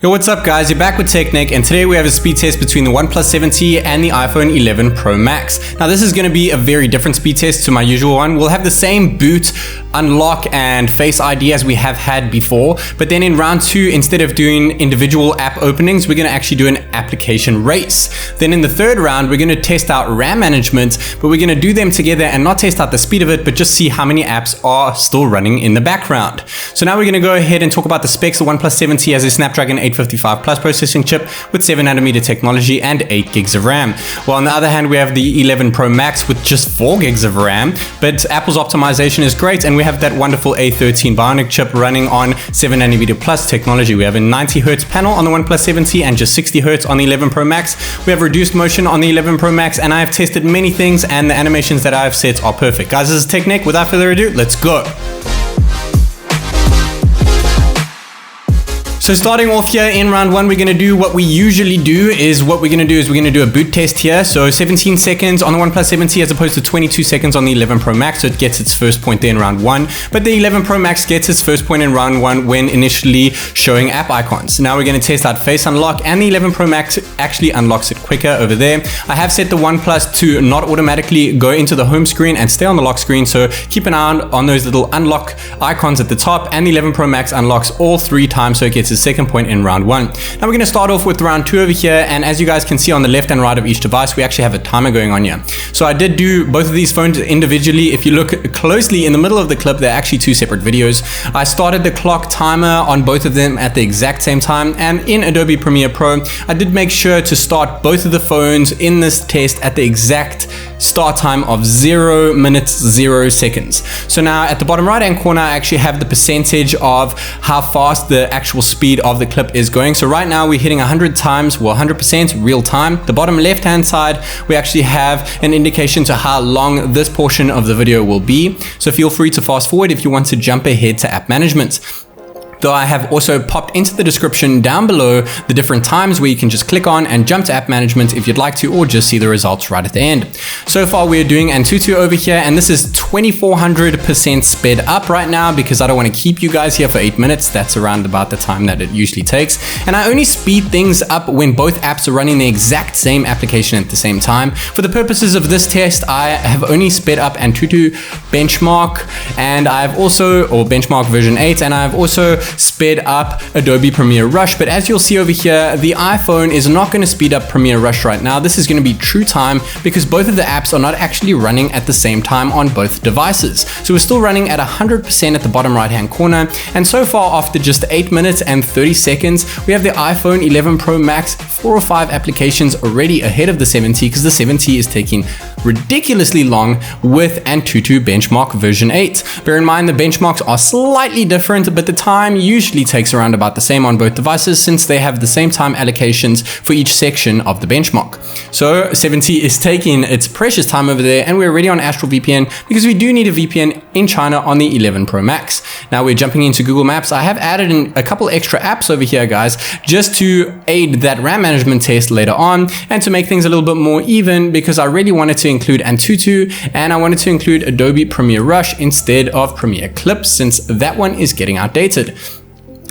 Yo, what's up guys, you're back with TechNick, and today we have a speed test between the OnePlus 7T and the iPhone 11 Pro Max. Now this is going to be a very different speed test to my usual one. We'll have the same boot, unlock and face ID as we have had before, but then in round 2, instead of doing individual app openings, we're going to actually do an application race. Then in the third round, we're going to test out RAM management, but we're going to do them together and not test out the speed of it, but just see how many apps are still running in the background. So now we're going to go ahead and talk about the specs. The OnePlus 7T has a Snapdragon 855 Plus processing chip with 7nm technology and 8 gigs of RAM. While on the other hand, we have the 11 Pro Max with just 4 gigs of RAM, but Apple's optimization is great, and we have that wonderful A13 Bionic chip running on 7nm Plus technology. We have a 90Hz panel on the OnePlus 7T and just 60Hz on the 11 Pro Max. We have reduced motion on the 11 Pro Max, and I have tested many things, and the animations that I have set are perfect. Guys, this is TechNick. Without further ado, let's go. So starting off here in round 1, we're going to do what we usually do. We're going to do a boot test here. So 17 seconds on the OnePlus 7T as opposed to 22 seconds on the 11 Pro Max. So it gets its first point there in round 1. But the 11 Pro Max gets its first point in round 1 when initially showing app icons. Now we're going to test out Face Unlock, and the 11 Pro Max actually unlocks it quicker over there. I have set the OnePlus to not automatically go into the home screen and stay on the lock screen. So keep an eye on those little unlock icons at the top, and the 11 Pro Max unlocks all 3 times. So it gets the second point in round 1. Now we're going to start off with round 2 over here, and as you guys can see on the left and right of each device, we actually have a timer going on here. So I did do both of these phones individually. If you look closely in the middle of the clip, they're actually 2 separate videos. I started the clock timer on both of them at the exact same time, and in Adobe Premiere Pro, I did make sure to start both of the phones in this test at the exact start time of 0 minutes 0 seconds. So now at the bottom right hand corner, I actually have the percentage of how fast the actual speed of the clip is going. So right now we're hitting 100 times, well 100% real time. The bottom left hand side, we actually have an indication to how long this portion of the video will be. So feel free to fast forward if you want to jump ahead to app management. Though I have also popped into the description down below the different times where you can just click on and jump to app management if you'd like to, or just see the results right at the end. So far we're doing AnTuTu over here, and this is 2400% sped up right now because I don't want to keep you guys here for 8 minutes. That's around about the time that it usually takes. And I only speed things up when both apps are running the exact same application at the same time. For the purposes of this test, I have only sped up AnTuTu Benchmark, and I've also, or Benchmark version 8, and I've also sped up Adobe Premiere Rush. But as you'll see over here, the iPhone is not going to speed up Premiere Rush right now. This is going to be true time because both of the apps are not actually running at the same time on both devices. So we're still running at 100% at the bottom right hand corner. And so far, after just 8 minutes and 30 seconds, we have the iPhone 11 Pro Max 4 or 5 applications already ahead of the 7T, because the 7T is taking ridiculously long with AnTuTu Benchmark version 8. Bear in mind the benchmarks are slightly different, but the time usually takes around about the same on both devices since they have the same time allocations for each section of the benchmark. So 7T is taking its precious time over there, and we're already on Astral VPN because we do need a VPN in China on the 11 Pro Max. Now we're jumping into Google Maps. I have added in a couple extra apps over here, guys, just to aid that RAM management test later on and to make things a little bit more even, because I really wanted to include AnTuTu and I wanted to include Adobe Premiere Rush instead of Premiere Clips, since that one is getting outdated.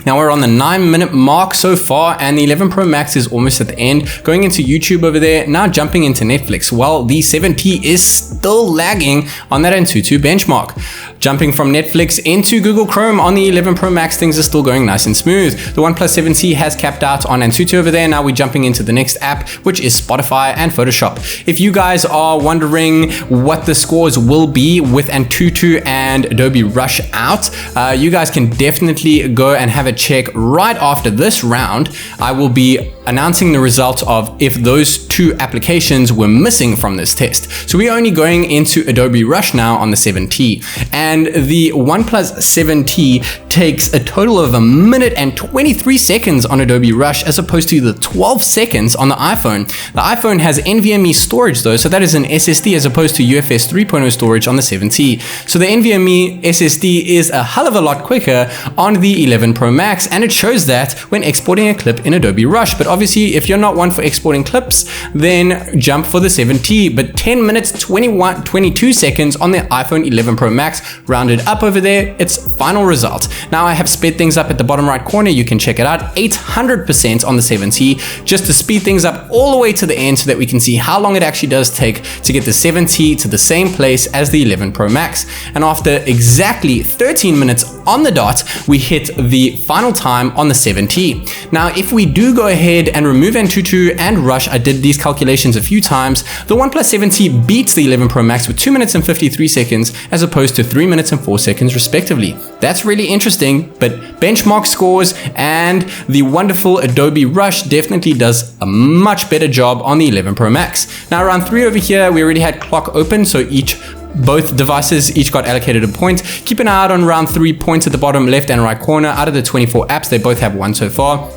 Now we're on the 9-minute mark so far, and the 11 Pro Max is almost at the end. Going into YouTube over there, now jumping into Netflix, while the 7T is still lagging on that AnTuTu Benchmark. Jumping from Netflix into Google Chrome on the 11 Pro Max, things are still going nice and smooth. The OnePlus 7T has capped out on AnTuTu over there. Now we're jumping into the next app, which is Spotify and Photoshop. If you guys are wondering what the scores will be with AnTuTu and Adobe Rush out, you guys can definitely go and have a check right after this round. I will be announcing the results of if those 2 applications were missing from this test. So we're only going into Adobe Rush now on the 7T, and the OnePlus 7T takes a total of 1 minute and 23 seconds on Adobe Rush as opposed to the 12 seconds on the iPhone. The iPhone has NVMe storage though, so that is an SSD as opposed to UFS 3.0 storage on the 7T. So the NVMe SSD is a hell of a lot quicker on the 11 Pro Max, and it shows that when exporting a clip in Adobe Rush. But obviously, if you're not one for exporting clips, then jump for the 7T, but 10 minutes 22 seconds on the iPhone 11 Pro Max, rounded up over there, its final result. Now I have sped things up at the bottom right corner, you can check it out, 800% on the 7T, just to speed things up all the way to the end so that we can see how long it actually does take to get the 7T to the same place as the 11 Pro Max. And after exactly 13 minutes on the dot, we hit the final time on the 7T. Now, if we do go ahead and remove AnTuTu and Rush, I did these calculations a few times, the OnePlus 7T beats the 11 Pro Max with 2 minutes and 53 seconds as opposed to 3 minutes and 4 seconds respectively. That's really interesting, but benchmark scores and the wonderful Adobe Rush definitely does a much better job on the 11 Pro Max. Now around 3 over here, we already had clock open, so both devices each got allocated a point. Keep an eye out on round 3 points at the bottom left and right corner. Out of the 24 apps, they both have 1 so far.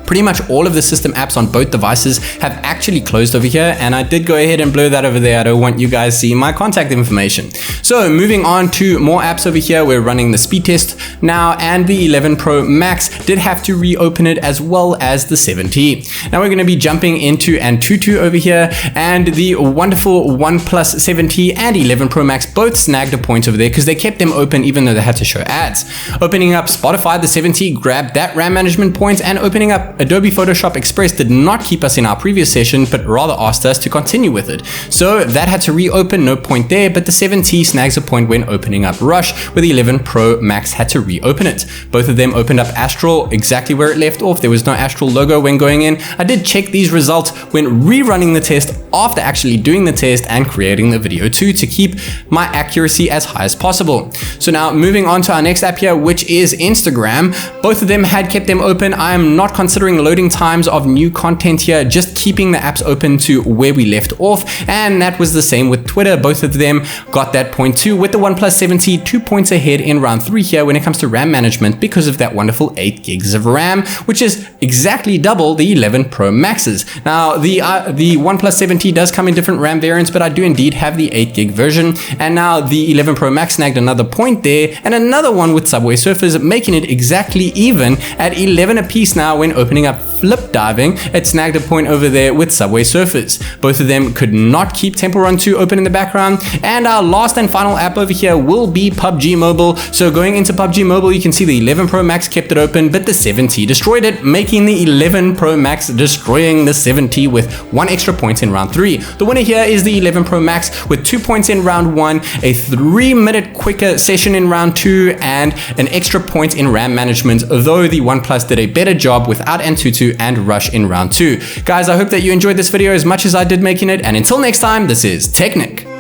Pretty much all of the system apps on both devices have actually closed over here, and I did go ahead and blur that over there. I don't want you guys seeing my contact information. So moving on to more apps over here, we're running the speed test now, and the 11 Pro Max did have to reopen it as well as the 7T. Now we're going to be jumping into AnTuTu over here, and the wonderful OnePlus 7T and 11 Pro Max both snagged a point over there because they kept them open even though they had to show ads. Opening up Spotify, the 7T grabbed that RAM management point, and opening up Adobe Photoshop Express did not keep us in our previous session, but rather asked us to continue with it. So that had to reopen, no point there, but the 7T snags a point when opening up Rush, where the 11 Pro Max had to reopen it. Both of them opened up Astral exactly where it left off. There was no Astral logo when going in. I did check these results when rerunning the test after actually doing the test and creating the video too, to keep my accuracy as high as possible. So now moving on to our next app here, which is Instagram. Both of them had kept them open. I am not considering loading times of new content here, just keeping the apps open to where we left off, and that was the same with Twitter. Both of them got that point too, with the OnePlus 7T 2 points ahead in round 3 here when it comes to RAM management because of that wonderful 8 gigs of RAM, which is exactly double the 11 Pro Maxes. Now the OnePlus 7T does come in different RAM variants, but I do indeed have the 8 gig version, and now the 11 Pro Max snagged another point there and another one with Subway Surfers, making it exactly even at 11 apiece now when opening up Flip Diving. It snagged a point over there with Subway Surfers. Both of them could not keep Temple Run 2 open in the background. And our last and final app over here will be PUBG Mobile. So going into PUBG Mobile, you can see the 11 Pro Max kept it open, but the 7T destroyed it, making the 11 Pro Max destroying the 7T with 1 extra point in round 3. The winner here is the 11 Pro Max with 2 points in round 1, a 3-minute quicker session in round 2, and an extra point in RAM management, though the OnePlus did a better job without AnTuTu and Rush in round 2. Guys, I hope that you enjoyed this video as much as I did making it, and until next time, this is TechNick.